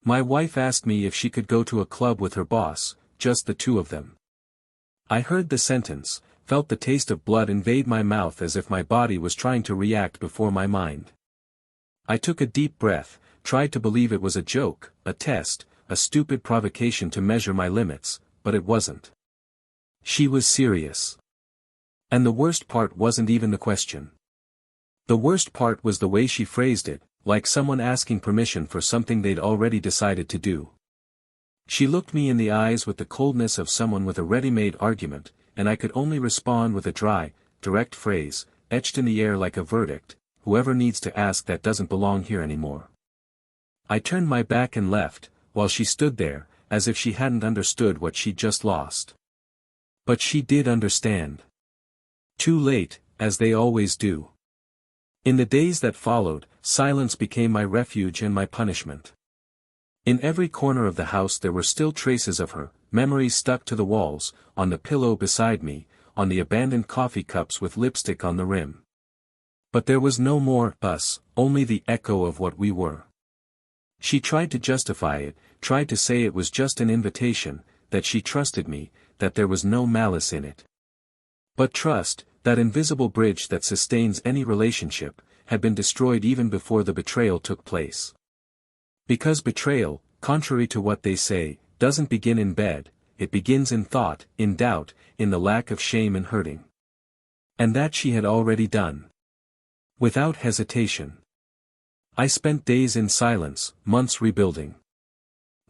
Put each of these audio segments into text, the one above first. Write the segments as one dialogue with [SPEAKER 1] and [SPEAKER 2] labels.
[SPEAKER 1] My wife asked me if she could go to a club with her boss, just the two of them. I heard the sentence, felt the taste of blood invade my mouth as if my body was trying to react before my mind. I took a deep breath, tried to believe it was a joke, a test, a stupid provocation to measure my limits, but it wasn't. She was serious. And the worst part wasn't even the question. The worst part was the way she phrased it, like someone asking permission for something they'd already decided to do. She looked me in the eyes with the coldness of someone with a ready-made argument, and I could only respond with a dry, direct phrase, etched in the air like a verdict: whoever needs to ask that doesn't belong here anymore. I turned my back and left, while she stood there, as if she hadn't understood what she'd just lost. But she did understand. Too late, as they always do. In the days that followed, silence became my refuge and my punishment. In every corner of the house there were still traces of her, memories stuck to the walls, on the pillow beside me, on the abandoned coffee cups with lipstick on the rim. But there was no more us, only the echo of what we were. She tried to justify it, tried to say it was just an invitation, that she trusted me, that there was no malice in it. But trust, that invisible bridge that sustains any relationship, had been destroyed even before the betrayal took place. Because betrayal, contrary to what they say, doesn't begin in bed, it begins in thought, in doubt, in the lack of shame and hurting. And that she had already done. Without hesitation. I spent days in silence, months rebuilding.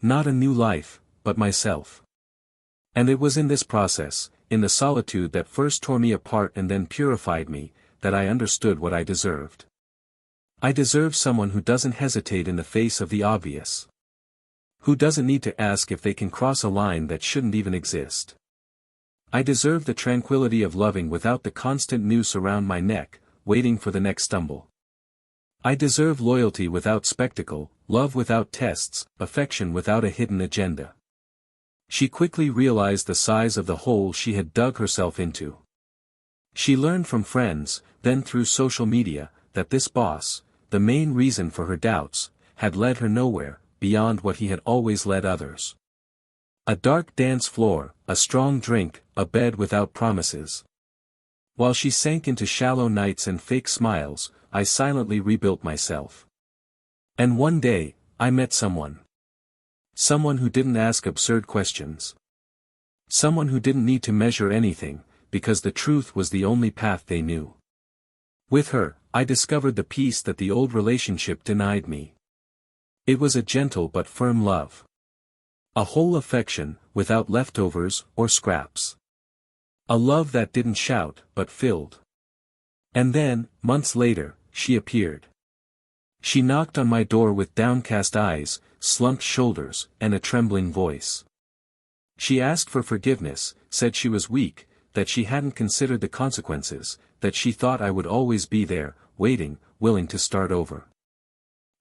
[SPEAKER 1] Not a new life, but myself. And it was in this process, in the solitude that first tore me apart and then purified me, that I understood what I deserved. I deserve someone who doesn't hesitate in the face of the obvious. Who doesn't need to ask if they can cross a line that shouldn't even exist. I deserve the tranquility of loving without the constant noose around my neck, waiting for the next stumble. I deserve loyalty without spectacle, love without tests, affection without a hidden agenda. She quickly realized the size of the hole she had dug herself into. She learned from friends, then through social media, that this boss, the main reason for her doubts, had led her nowhere, beyond what he had always led others. A dark dance floor, a strong drink, a bed without promises. While she sank into shallow nights and fake smiles, I silently rebuilt myself. And one day, I met someone. Someone who didn't ask absurd questions. Someone who didn't need to measure anything, because the truth was the only path they knew. With her, I discovered the peace that the old relationship denied me. It was a gentle but firm love. A whole affection, without leftovers or scraps. A love that didn't shout, but filled. And then, months later, she appeared. She knocked on my door with downcast eyes, slumped shoulders, and a trembling voice. She asked for forgiveness, said she was weak, that she hadn't considered the consequences, that she thought I would always be there, waiting, willing to start over.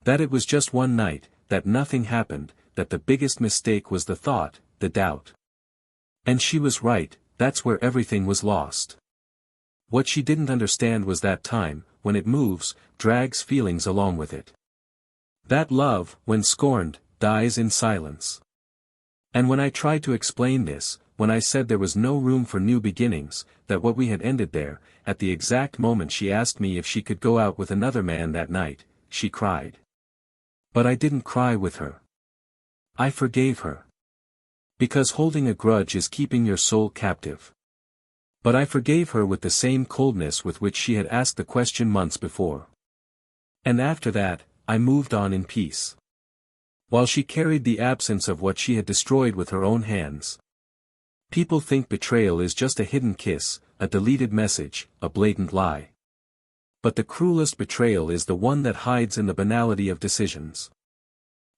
[SPEAKER 1] That it was just one night, that nothing happened, that the biggest mistake was the thought, the doubt. And she was right, that's where everything was lost. What she didn't understand was that time, when it moves, drags feelings along with it. That love, when scorned, dies in silence. And when I tried to explain this, when I said there was no room for new beginnings, that what we had ended there, at the exact moment she asked me if she could go out with another man that night, she cried. But I didn't cry with her. I forgave her. Because holding a grudge is keeping your soul captive. But I forgave her with the same coldness with which she had asked the question months before. And after that, I moved on in peace. While she carried the absence of what she had destroyed with her own hands. People think betrayal is just a hidden kiss, a deleted message, a blatant lie. But the cruelest betrayal is the one that hides in the banality of decisions.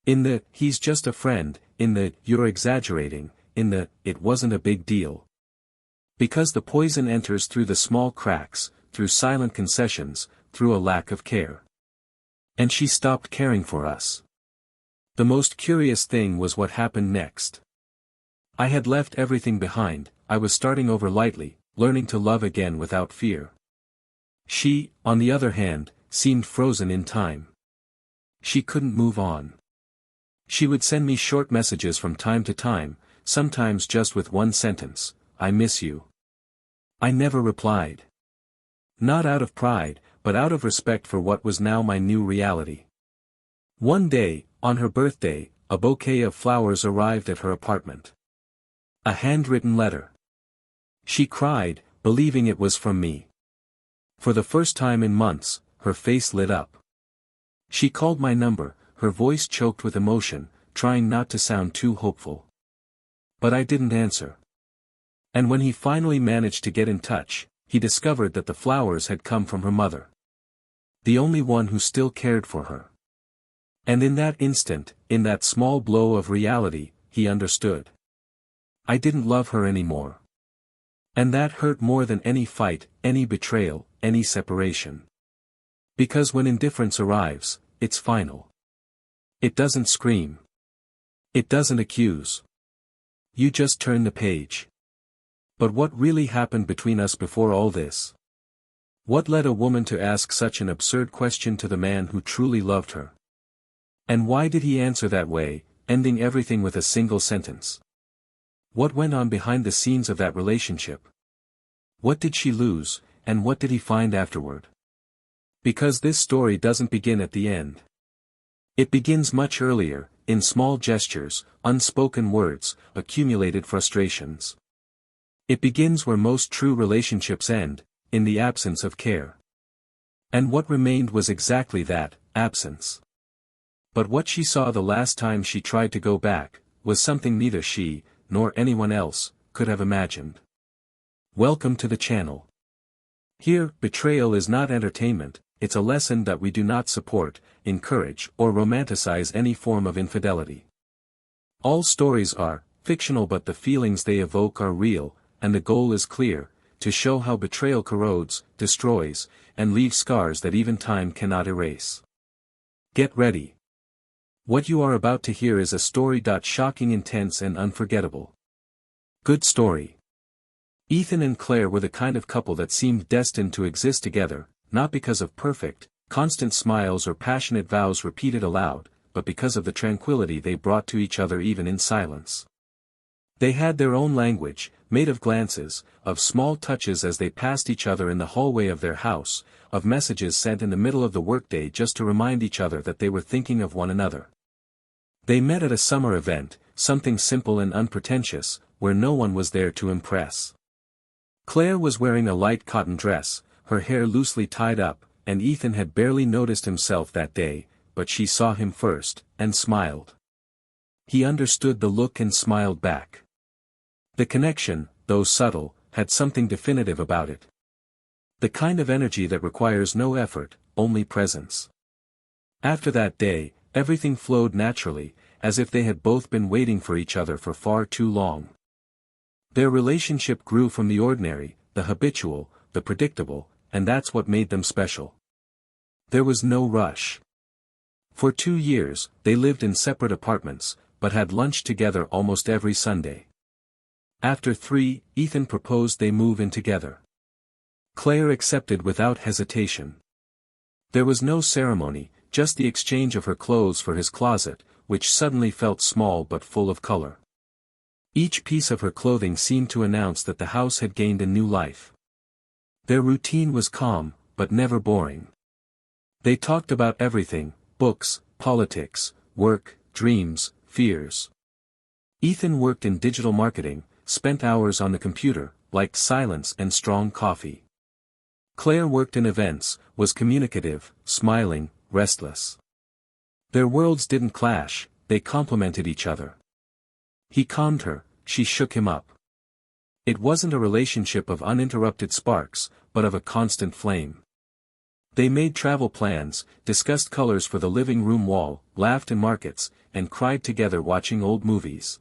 [SPEAKER 1] In the, he's just a friend, in the, you're exaggerating, in the, it wasn't a big deal. Because the poison enters through the small cracks, through silent concessions, through a lack of care. And she stopped caring for us. The most curious thing was what happened next. I had left everything behind, I was starting over lightly, learning to love again without fear. She, on the other hand, seemed frozen in time. She couldn't move on. She would send me short messages from time to time, sometimes just with one sentence, "I miss you." I never replied. Not out of pride, but out of respect for what was now my new reality. One day, on her birthday, a bouquet of flowers arrived at her apartment. A handwritten letter. She cried, believing it was from me. For the first time in months, her face lit up. She called my number, her voice choked with emotion, trying not to sound too hopeful. But I didn't answer. And when he finally managed to get in touch, he discovered that the flowers had come from her mother. The only one who still cared for her. And in that instant, in that small blow of reality, he understood. I didn't love her anymore. And that hurt more than any fight, any betrayal, any separation. Because when indifference arrives, it's final. It doesn't scream. It doesn't accuse. You just turn the page. But what really happened between us before all this? What led a woman to ask such an absurd question to the man who truly loved her? And why did he answer that way, ending everything with a single sentence? What went on behind the scenes of that relationship? What did she lose, and what did he find afterward? Because this story doesn't begin at the end. It begins much earlier, in small gestures, unspoken words, accumulated frustrations. It begins where most true relationships end, in the absence of care. And what remained was exactly that, absence. But what she saw the last time she tried to go back, was something neither she, nor anyone else, could have imagined. Welcome to the channel. Here, betrayal is not entertainment, it's a lesson that we do not support, encourage, or romanticize any form of infidelity. All stories are fictional, but the feelings they evoke are real, and the goal is clear, to show how betrayal corrodes, destroys, and leaves scars that even time cannot erase. Get ready. What you are about to hear is a story. Shocking, intense, and unforgettable. Good story. Ethan and Claire were the kind of couple that seemed destined to exist together, not because of perfect, constant smiles or passionate vows repeated aloud, but because of the tranquility they brought to each other even in silence. They had their own language, made of glances, of small touches as they passed each other in the hallway of their house, of messages sent in the middle of the workday just to remind each other that they were thinking of one another. They met at a summer event, something simple and unpretentious, where no one was there to impress. Claire was wearing a light cotton dress, her hair loosely tied up, and Ethan had barely noticed himself that day, but she saw him first, and smiled. He understood the look and smiled back. The connection, though subtle, had something definitive about it. The kind of energy that requires no effort, only presence. After that day, everything flowed naturally, as if they had both been waiting for each other for far too long. Their relationship grew from the ordinary, the habitual, the predictable, and that's what made them special. There was no rush. For 2 years, they lived in separate apartments, but had lunch together almost every Sunday. After 3, Ethan proposed they move in together. Claire accepted without hesitation. There was no ceremony, just the exchange of her clothes for his closet, which suddenly felt small but full of color. Each piece of her clothing seemed to announce that the house had gained a new life. Their routine was calm, but never boring. They talked about everything: books, politics, work, dreams, fears. Ethan worked in digital marketing, spent hours on the computer, liked silence and strong coffee. Claire worked in events, was communicative, smiling, restless. Their worlds didn't clash, they complemented each other. He calmed her, she shook him up. It wasn't a relationship of uninterrupted sparks, but of a constant flame. They made travel plans, discussed colors for the living room wall, laughed in markets, and cried together watching old movies.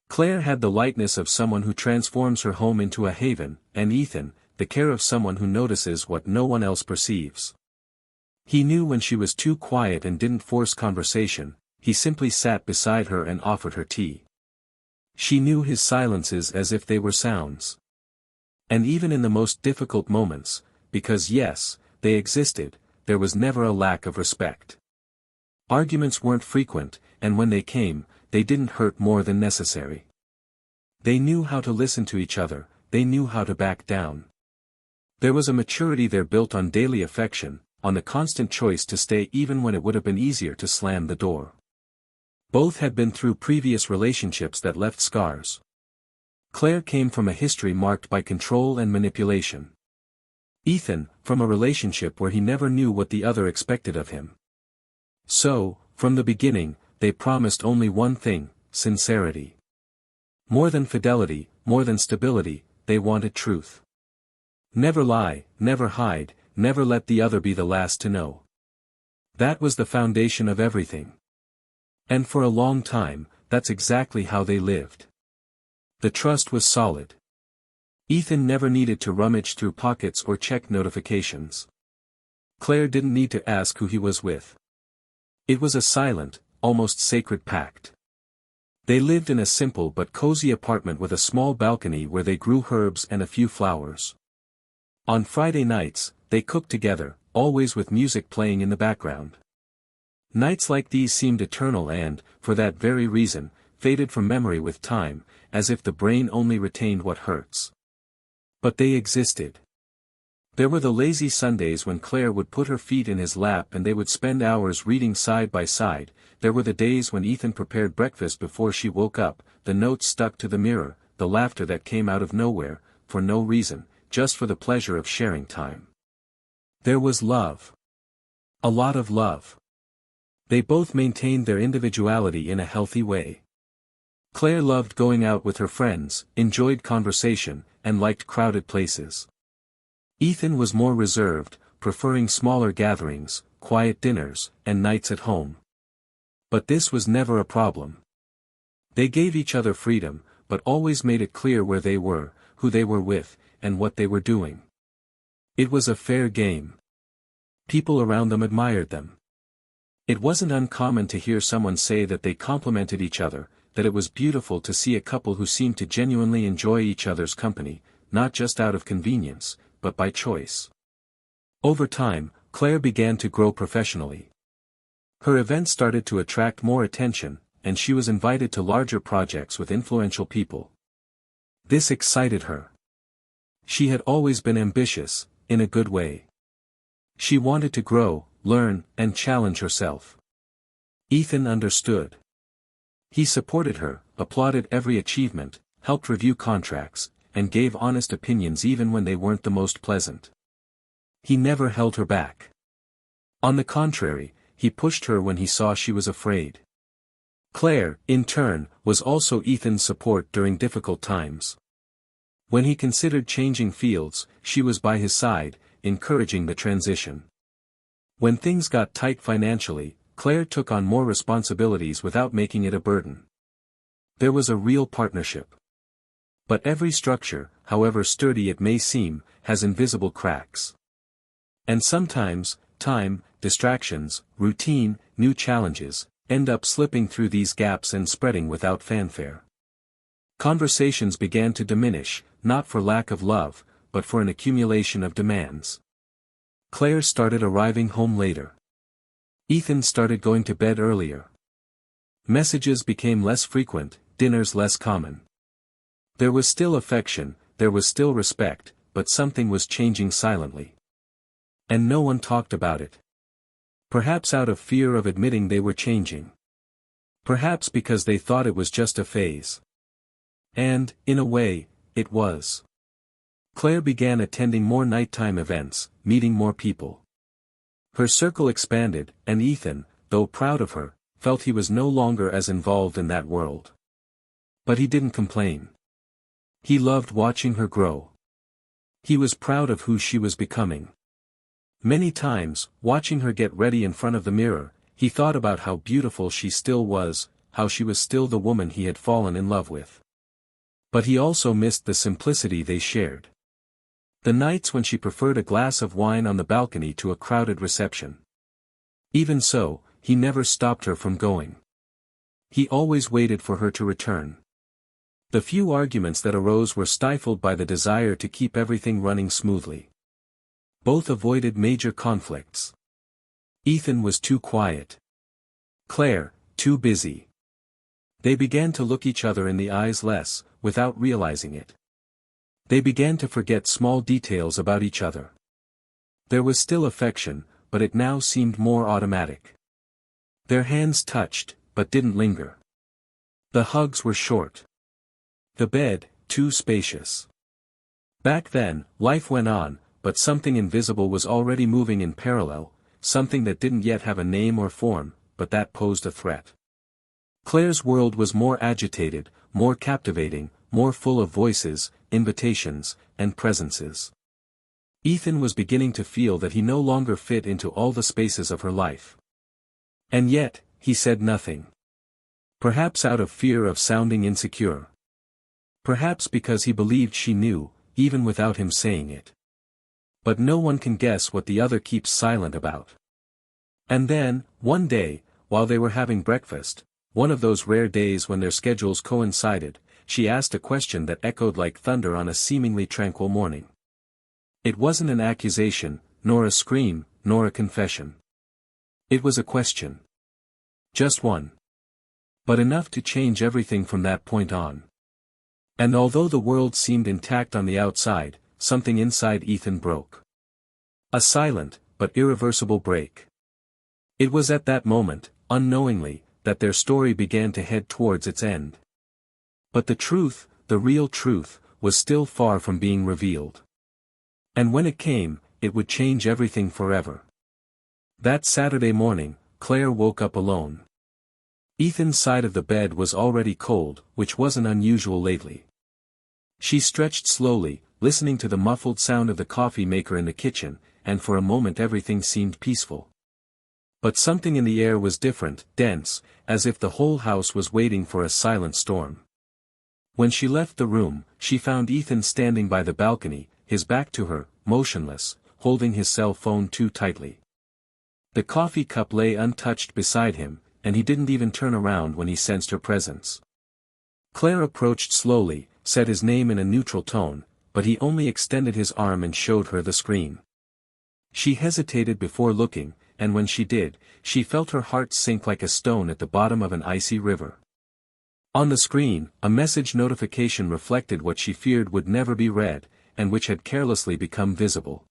[SPEAKER 1] Claire had the lightness of someone who transforms her home into a haven, and Ethan, the care of someone who notices what no one else perceives. He knew when she was too quiet and didn't force conversation, he simply sat beside her and offered her tea. She knew his silences as if they were sounds. And even in the most difficult moments, because yes, they existed, there was never a lack of respect. Arguments weren't frequent, and when they came, they didn't hurt more than necessary. They knew how to listen to each other, they knew how to back down. There was a maturity there built on daily affection, on the constant choice to stay even when it would have been easier to slam the door. Both had been through previous relationships that left scars. Claire came from a history marked by control and manipulation. Ethan, from a relationship where he never knew what the other expected of him. So, from the beginning, they promised only one thing: sincerity. More than fidelity, more than stability, they wanted truth. Never lie, never hide, never let the other be the last to know. That was the foundation of everything. And for a long time, that's exactly how they lived. The trust was solid. Ethan never needed to rummage through pockets or check notifications. Claire didn't need to ask who he was with. It was a silent, almost sacred pact. They lived in a simple but cozy apartment with a small balcony where they grew herbs and a few flowers. On Friday nights, they cooked together, always with music playing in the background. Nights like these seemed eternal and, for that very reason, faded from memory with time, as if the brain only retained what hurts. But they existed. There were the lazy Sundays when Claire would put her feet in his lap and they would spend hours reading side by side. There were the days when Ethan prepared breakfast before she woke up, the notes stuck to the mirror, the laughter that came out of nowhere, for no reason, just for the pleasure of sharing time. There was love. A lot of love. They both maintained their individuality in a healthy way. Claire loved going out with her friends, enjoyed conversation, and liked crowded places. Ethan was more reserved, preferring smaller gatherings, quiet dinners, and nights at home. But this was never a problem. They gave each other freedom, but always made it clear where they were, who they were with, and what they were doing. It was a fair game. People around them admired them. It wasn't uncommon to hear someone say that they complimented each other, that it was beautiful to see a couple who seemed to genuinely enjoy each other's company, not just out of convenience, but by choice. Over time, Claire began to grow professionally. Her events started to attract more attention, and she was invited to larger projects with influential people. This excited her. She had always been ambitious, in a good way. She wanted to grow, learn, and challenge herself. Ethan understood. He supported her, applauded every achievement, helped review contracts, and gave honest opinions even when they weren't the most pleasant. He never held her back. On the contrary, he pushed her when he saw she was afraid. Claire, in turn, was also Ethan's support during difficult times. When he considered changing fields, she was by his side, encouraging the transition. When things got tight financially, Claire took on more responsibilities without making it a burden. There was a real partnership. But every structure, however sturdy it may seem, has invisible cracks. And sometimes, time, distractions, routine, new challenges, end up slipping through these gaps and spreading without fanfare. Conversations began to diminish, not for lack of love, but for an accumulation of demands. Claire started arriving home later. Ethan started going to bed earlier. Messages became less frequent, dinners less common. There was still affection, there was still respect, but something was changing silently. And no one talked about it. Perhaps out of fear of admitting they were changing. Perhaps because they thought it was just a phase. And, in a way, it was. Claire began attending more nighttime events, meeting more people. Her circle expanded, and Ethan, though proud of her, felt he was no longer as involved in that world. But he didn't complain. He loved watching her grow. He was proud of who she was becoming. Many times, watching her get ready in front of the mirror, he thought about how beautiful she still was, how she was still the woman he had fallen in love with. But he also missed the simplicity they shared. The nights when she preferred a glass of wine on the balcony to a crowded reception. Even so, he never stopped her from going. He always waited for her to return. The few arguments that arose were stifled by the desire to keep everything running smoothly. Both avoided major conflicts. Ethan was too quiet. Claire, Too busy. They began to look each other in the eyes less, without realizing it. They began to forget small details about each other. There was still affection, but it now seemed more automatic. Their hands touched, but didn't linger. The hugs were short. The bed, too spacious. Back then, life went on, but something invisible was already moving in parallel, something that didn't yet have a name or form, but that posed a threat. Claire's world was more agitated, more captivating, more full of voices, invitations, and presences. Ethan was beginning to feel that he no longer fit into all the spaces of her life. And yet, he said nothing. Perhaps out of fear of sounding insecure. Perhaps because he believed she knew, even without him saying it. But no one can guess what the other keeps silent about. And then, one day, while they were having breakfast, one of those rare days when their schedules coincided, she asked a question that echoed like thunder on a seemingly tranquil morning. It wasn't an accusation, nor a scream, nor a confession. It was a question. Just one. But enough to change everything from that point on. And although the world seemed intact on the outside, something inside Ethan broke. A silent, but irreversible break. It was at that moment, unknowingly, that their story began to head towards its end. But the truth, the real truth, was still far from being revealed. And when it came, it would change everything forever. That Saturday morning, Claire woke up alone. Ethan's side of the bed was already cold, which wasn't unusual lately. She stretched slowly, listening to the muffled sound of the coffee maker in the kitchen, and for a moment everything seemed peaceful. But something in the air was different, dense, as if the whole house was waiting for a silent storm. When she left the room, she found Ethan standing by the balcony, his back to her, motionless, holding his cell phone too tightly. The coffee cup lay untouched beside him, and he didn't even turn around when he sensed her presence. Claire approached slowly, said his name in a neutral tone, but he only extended his arm and showed her the screen. She hesitated before looking, and when she did, she felt her heart sink like a stone at the bottom of an icy river. On the screen, a message notification reflected what she feared would never be read, and which had carelessly become visible.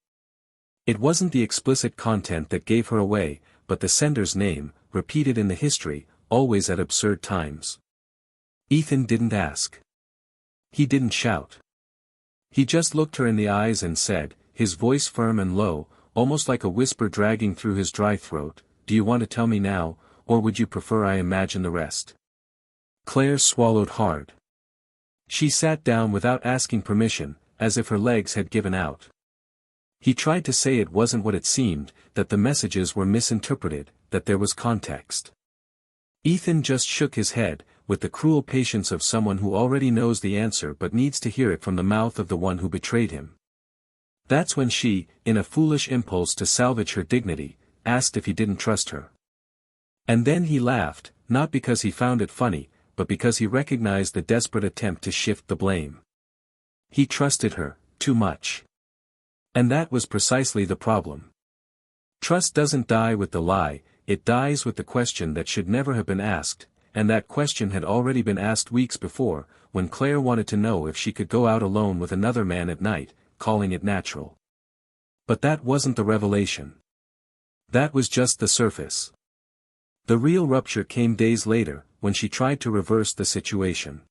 [SPEAKER 1] It wasn't the explicit content that gave her away, but the sender's name, repeated in the history, always at absurd times. Ethan didn't ask. He didn't shout. He just looked her in the eyes and said, his voice firm and low, almost like a whisper dragging through his dry throat, "Do you want to tell me now, or would you prefer I imagine the rest?" Claire swallowed hard. She sat down without asking permission, as if her legs had given out. He tried to say it wasn't what it seemed, that the messages were misinterpreted, that there was context. Ethan just shook his head, with the cruel patience of someone who already knows the answer but needs to hear it from the mouth of the one who betrayed him. That's when she, in a foolish impulse to salvage her dignity, asked if he didn't trust her. And then he laughed, not because he found it funny, but because he recognized the desperate attempt to shift the blame. He trusted her, too much. And that was precisely the problem. Trust doesn't die with the lie, it dies with the question that should never have been asked, and that question had already been asked weeks before, when Claire wanted to know if she could go out alone with another man at night, calling it natural. But that wasn't the revelation. That was just the surface. The real rupture came days later, when she tried to reverse the situation.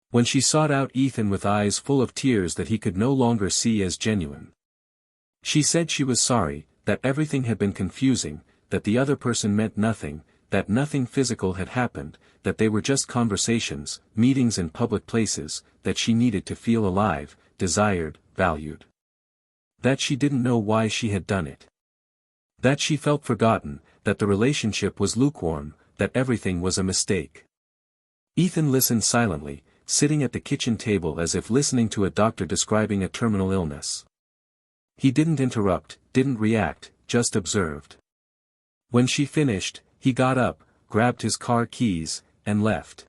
[SPEAKER 1] When she sought out Ethan with eyes full of tears that he could no longer see as genuine. She said she was sorry, that everything had been confusing, that the other person meant nothing, that nothing physical had happened, that they were just conversations, meetings in public places, that she needed to feel alive, desired, valued. That she didn't know why she had done it. That she felt forgotten, that the relationship was lukewarm, that everything was a mistake. Ethan listened silently, sitting at the kitchen table as if listening to a doctor describing a terminal illness. He didn't interrupt, didn't react, just observed. When she finished, he got up, grabbed his car keys, and left.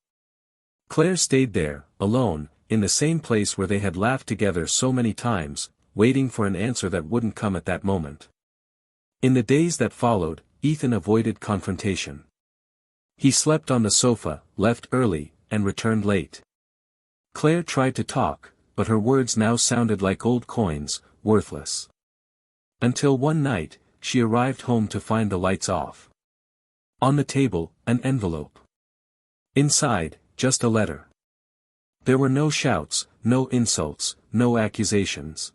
[SPEAKER 1] Claire stayed there, alone, in the same place where they had laughed together so many times, waiting for an answer that wouldn't come at that moment. In the days that followed, Ethan avoided confrontation. He slept on the sofa, left early, and returned late. Claire tried to talk, but her words now sounded like old coins, worthless. Until one night, she arrived home to find the lights off. On the table, an envelope. Inside, just a letter. There were no shouts, no insults, no accusations.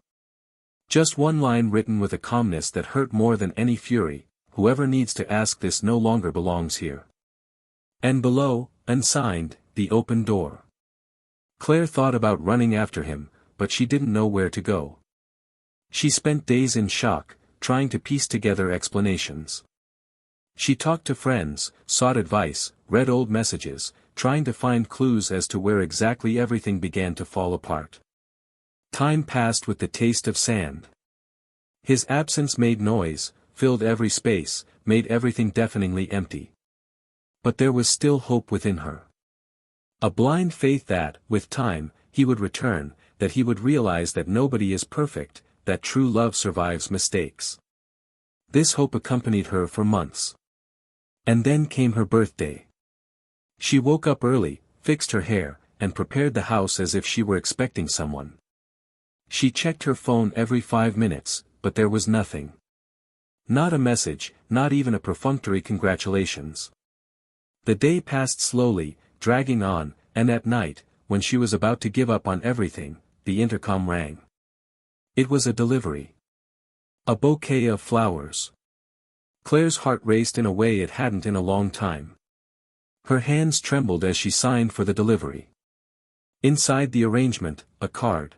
[SPEAKER 1] Just one line written with a calmness that hurt more than any fury: "Whoever needs to ask this no longer belongs here." And below, unsigned, the open door. Claire thought about running after him, but she didn't know where to go. She spent days in shock, trying to piece together explanations. She talked to friends, sought advice, read old messages, trying to find clues as to where exactly everything began to fall apart. Time passed with the taste of sand. His absence made noise, filled every space, made everything deafeningly empty. But there was still hope within her. A blind faith that, with time, he would return, that he would realize that nobody is perfect, that true love survives mistakes. This hope accompanied her for months. And then came her birthday. She woke up early, fixed her hair, and prepared the house as if she were expecting someone. She checked her phone every 5 minutes, but there was nothing. Not a message, not even a perfunctory congratulations. The day passed slowly, dragging on, and at night, when she was about to give up on everything, the intercom rang. It was a delivery. A bouquet of flowers. Claire's heart raced in a way it hadn't in a long time. Her hands trembled as she signed for the delivery. Inside the arrangement, a card.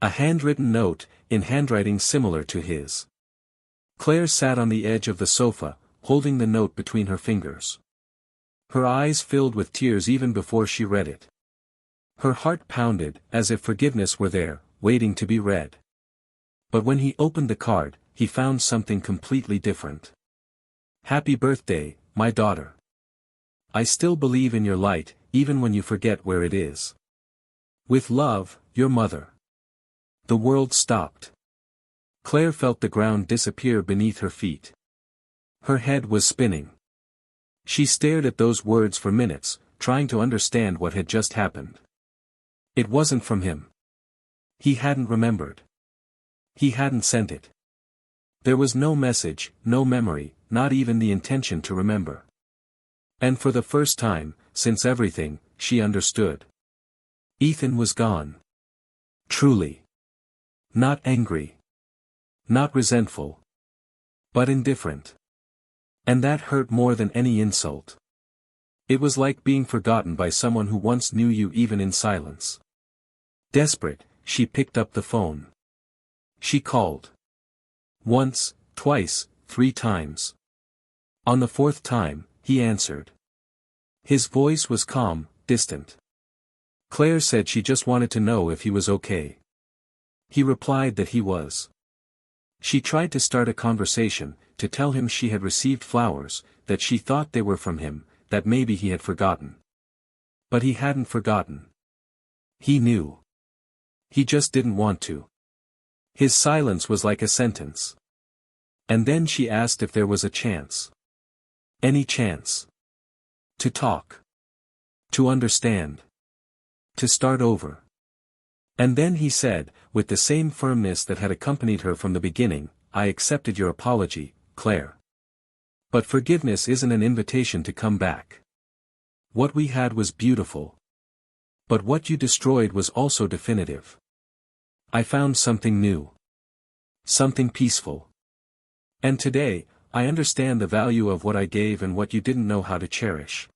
[SPEAKER 1] A handwritten note, in handwriting similar to his. Claire sat on the edge of the sofa, holding the note between her fingers. Her eyes filled with tears even before she read it. Her heart pounded, as if forgiveness were there, waiting to be read. But when he opened the card, he found something completely different. "Happy birthday, my daughter. I still believe in your light, even when you forget where it is. With love, your mother." The world stopped. Claire felt the ground disappear beneath her feet. Her head was spinning. She stared at those words for minutes, trying to understand what had just happened. It wasn't from him. He hadn't remembered. He hadn't sent it. There was no message, no memory, not even the intention to remember. And for the first time, since everything, she understood. Ethan was gone. Truly. Not angry. Not resentful. But indifferent. And that hurt more than any insult. It was like being forgotten by someone who once knew you even in silence. Desperate, she picked up the phone. She called. Once, twice, 3 times. On the 4th time, he answered. His voice was calm, distant. Claire said she just wanted to know if he was okay. He replied that he was. She tried to start a conversation, to tell him she had received flowers, that she thought they were from him, that maybe he had forgotten. But he hadn't forgotten. He knew. He just didn't want to. His silence was like a sentence. And then she asked if there was a chance. Any chance. To talk. To understand. To start over. And then he said, with the same firmness that had accompanied her from the beginning, "I accepted your apology, Claire. But forgiveness isn't an invitation to come back. What we had was beautiful. But what you destroyed was also definitive. I found something new. Something peaceful. And today, I understand the value of what I gave and what you didn't know how to cherish.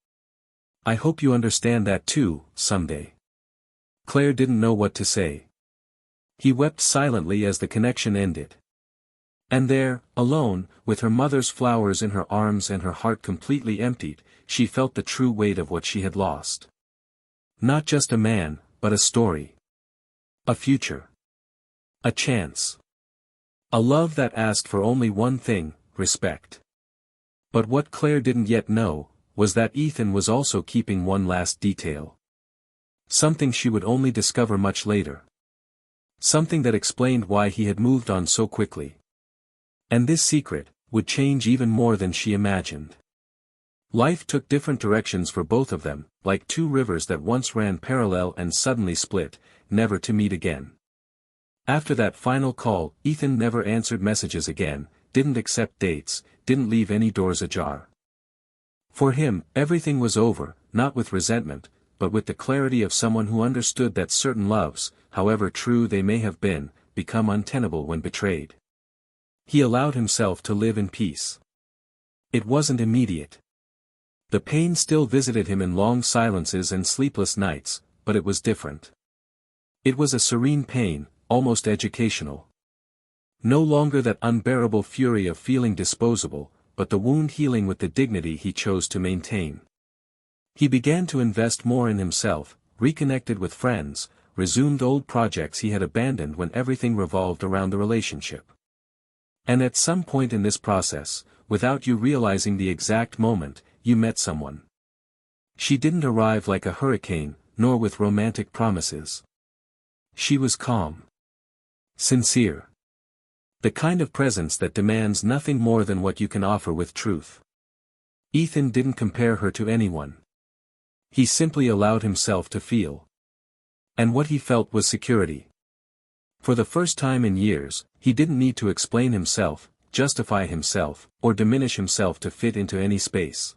[SPEAKER 1] I hope you understand that too, someday." Claire didn't know what to say. He wept silently as the connection ended. And there, alone, with her mother's flowers in her arms and her heart completely emptied, she felt the true weight of what she had lost. Not just a man, but a story. A future. A chance. A love that asked for only one thing, respect. But what Claire didn't yet know, was that Ethan was also keeping one last detail. Something she would only discover much later. Something that explained why he had moved on so quickly. And this secret would change even more than she imagined. Life took different directions for both of them, like two rivers that once ran parallel and suddenly split, never to meet again. After that final call, Ethan never answered messages again, didn't accept dates, didn't leave any doors ajar. For him, everything was over, not with resentment, but with the clarity of someone who understood that certain loves, however true they may have been, become untenable when betrayed. He allowed himself to live in peace. It wasn't immediate. The pain still visited him in long silences and sleepless nights, but it was different. It was a serene pain, almost educational. No longer that unbearable fury of feeling disposable, but the wound healing with the dignity he chose to maintain. He began to invest more in himself, reconnected with friends, resumed old projects he had abandoned when everything revolved around the relationship. And at some point in this process, without you realizing the exact moment, you met someone. She didn't arrive like a hurricane, nor with romantic promises. She was calm. Sincere. The kind of presence that demands nothing more than what you can offer with truth. Ethan didn't compare her to anyone. He simply allowed himself to feel. And what he felt was security. For the first time in years, he didn't need to explain himself, justify himself, or diminish himself to fit into any space.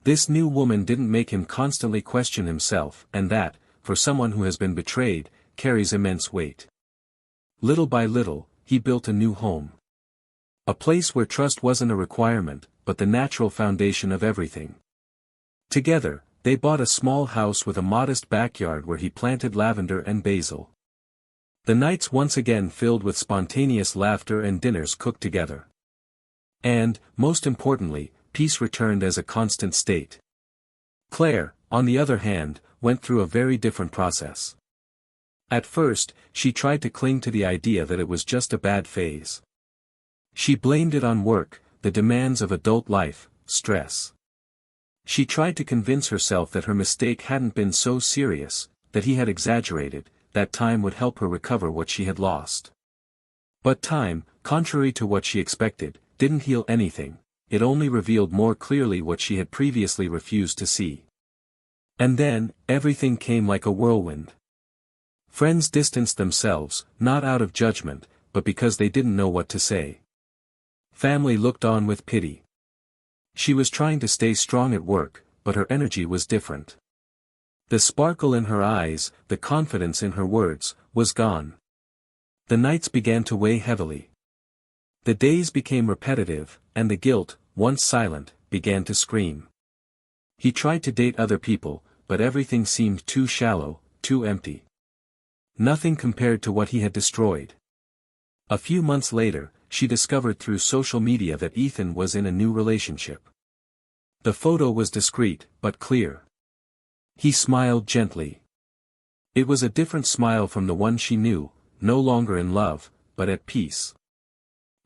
[SPEAKER 1] This new woman didn't make him constantly question himself, and that, for someone who has been betrayed, carries immense weight. Little by little, he built a new home. A place where trust wasn't a requirement, but the natural foundation of everything. Together, they bought a small house with a modest backyard where he planted lavender and basil. The nights once again filled with spontaneous laughter and dinners cooked together. And, most importantly, peace returned as a constant state. Claire, on the other hand, went through a very different process. At first, she tried to cling to the idea that it was just a bad phase. She blamed it on work, the demands of adult life, stress. She tried to convince herself that her mistake hadn't been so serious, that he had exaggerated, that time would help her recover what she had lost. But time, contrary to what she expected, didn't heal anything, it only revealed more clearly what she had previously refused to see. And then, everything came like a whirlwind. Friends distanced themselves, not out of judgment, but because they didn't know what to say. Family looked on with pity. She was trying to stay strong at work, but her energy was different. The sparkle in her eyes, the confidence in her words, was gone. The nights began to weigh heavily. The days became repetitive, and the guilt, once silent, began to scream. He tried to date other people, but everything seemed too shallow, too empty. Nothing compared to what he had destroyed. A few months later, she discovered through social media that Ethan was in a new relationship. The photo was discreet, but clear. He smiled gently. It was a different smile from the one she knew, no longer in love, but at peace.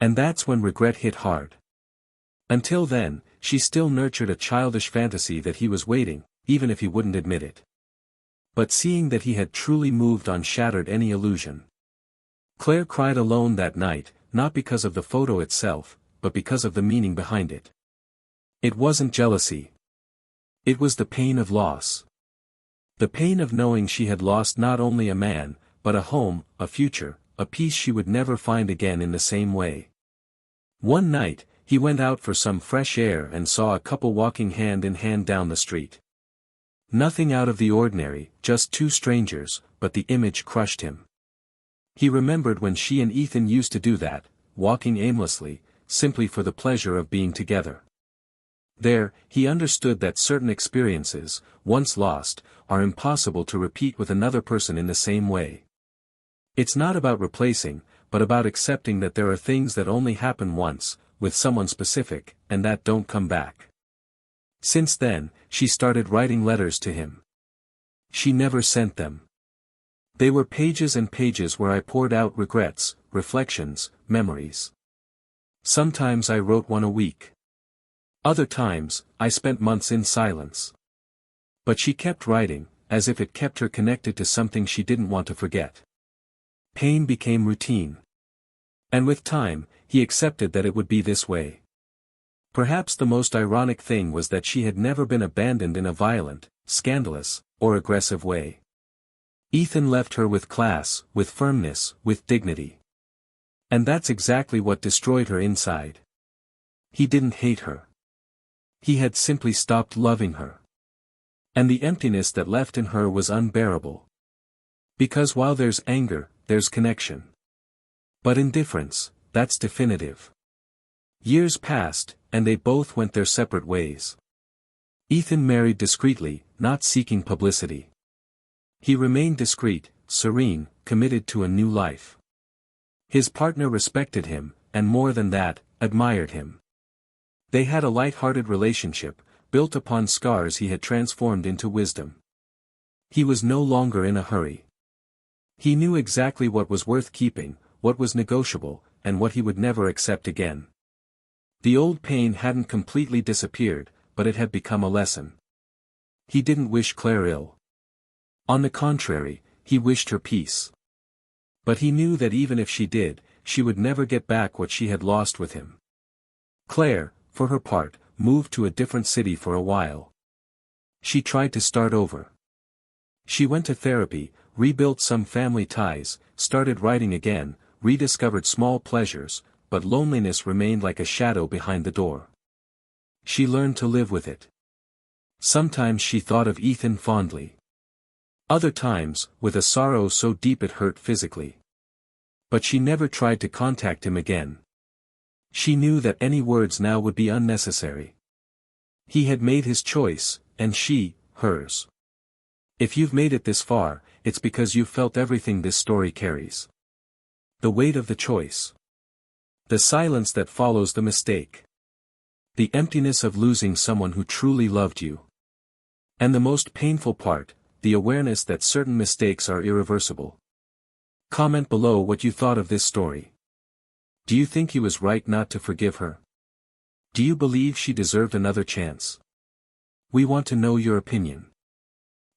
[SPEAKER 1] And that's when regret hit hard. Until then, she still nurtured a childish fantasy that he was waiting, even if he wouldn't admit it. But seeing that he had truly moved on shattered any illusion. Claire cried alone that night, not because of the photo itself, but because of the meaning behind it. It wasn't jealousy. It was the pain of loss. The pain of knowing she had lost not only a man, but a home, a future, a peace she would never find again in the same way. One night, he went out for some fresh air and saw a couple walking hand in hand down the street. Nothing out of the ordinary, just two strangers, but the image crushed him. He remembered when she and Ethan used to do that, walking aimlessly, simply for the pleasure of being together. There, he understood that certain experiences, once lost, are impossible to repeat with another person in the same way. It's not about replacing, but about accepting that there are things that only happen once, with someone specific, and that don't come back. Since then, she started writing letters to him. She never sent them. They were pages and pages where I poured out regrets, reflections, memories. Sometimes I wrote one a week. Other times, I spent months in silence. But she kept writing, as if it kept her connected to something she didn't want to forget. Pain became routine. And with time, he accepted that it would be this way. Perhaps the most ironic thing was that she had never been abandoned in a violent, scandalous, or aggressive way. Ethan left her with class, with firmness, with dignity. And that's exactly what destroyed her inside. He didn't hate her. He had simply stopped loving her. And the emptiness that left in her was unbearable. Because while there's anger, there's connection. But indifference, that's definitive. Years passed, and they both went their separate ways. Ethan married discreetly, not seeking publicity. He remained discreet, serene, committed to a new life. His partner respected him, and more than that, admired him. They had a light-hearted relationship, built upon scars he had transformed into wisdom. He was no longer in a hurry. He knew exactly what was worth keeping, what was negotiable, and what he would never accept again. The old pain hadn't completely disappeared, but it had become a lesson. He didn't wish Claire ill. On the contrary, he wished her peace. But he knew that even if she did, she would never get back what she had lost with him. Claire, for her part, moved to a different city for a while. She tried to start over. She went to therapy, rebuilt some family ties, started writing again, rediscovered small pleasures, but loneliness remained like a shadow behind the door. She learned to live with it. Sometimes she thought of Ethan fondly. Other times, with a sorrow so deep it hurt physically. But she never tried to contact him again. She knew that any words now would be unnecessary. He had made his choice, and she, hers. If you've made it this far, it's because you've felt everything this story carries. The weight of the choice. The silence that follows the mistake. The emptiness of losing someone who truly loved you. And the most painful part, the awareness that certain mistakes are irreversible. Comment below what you thought of this story. Do you think he was right not to forgive her? Do you believe she deserved another chance? We want to know your opinion.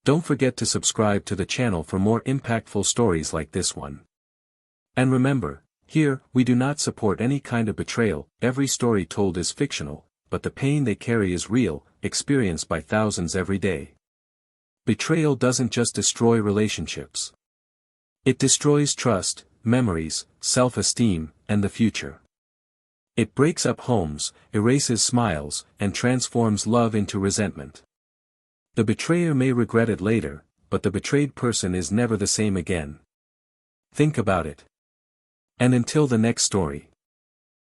[SPEAKER 1] Don't forget to subscribe to the channel for more impactful stories like this one. And remember, here, we do not support any kind of betrayal. Every story told is fictional, but the pain they carry is real, experienced by thousands every day. Betrayal doesn't just destroy relationships. It destroys trust, memories, self-esteem, and the future. It breaks up homes, erases smiles, and transforms love into resentment. The betrayer may regret it later, but the betrayed person is never the same again. Think about it. And until the next story.